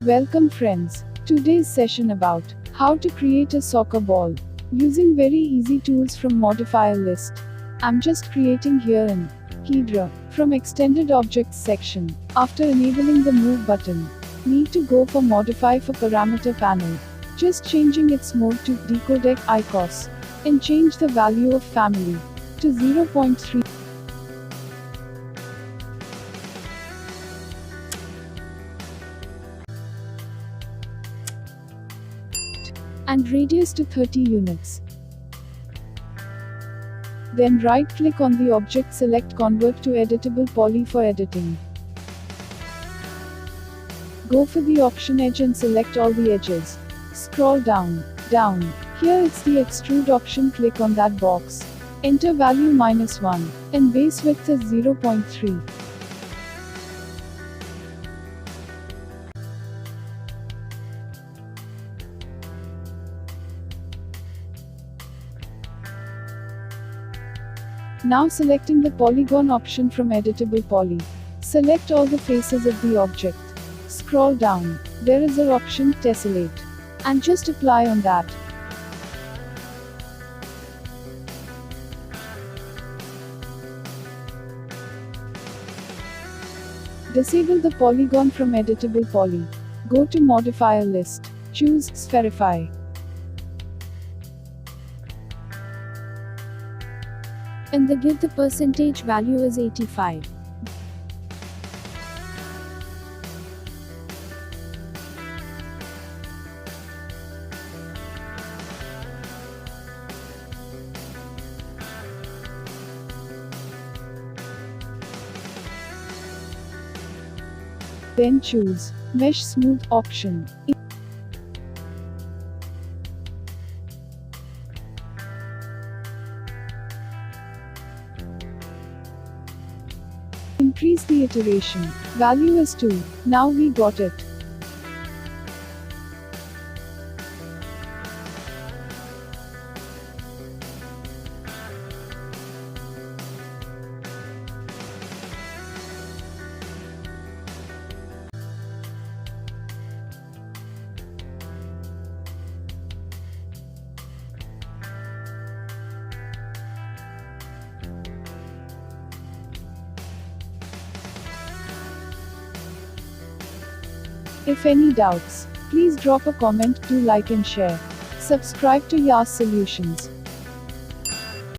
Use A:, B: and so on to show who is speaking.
A: Welcome friends. Today's session about how to create a soccer ball using very easy tools from modifier list. I'm just creating here in Keydraw from extended objects section. After enabling the move button, need to go for modify for parameter panel. Just changing its mode to decodec icos and change the value of family to 0.3. And radius to 30 units. Then right-click on the object, select Convert to Editable Poly for editing. Go for the option Edge and select all the edges. Scroll down. Here it's the Extrude option, click on that box. Enter value -1, and base width is 0.3. Now selecting the polygon option from Editable Poly. Select all the faces of the object. Scroll down. There is an option Tessellate. And just apply on that. Disable the polygon from Editable Poly. Go to Modifier list. Choose Spherify. And the percentage value is 85. Then choose Mesh Smooth option. Increase the iteration. Value is 2. Now we got it. If any doubts, please drop a comment, do like and share. Subscribe to Yas Solutions.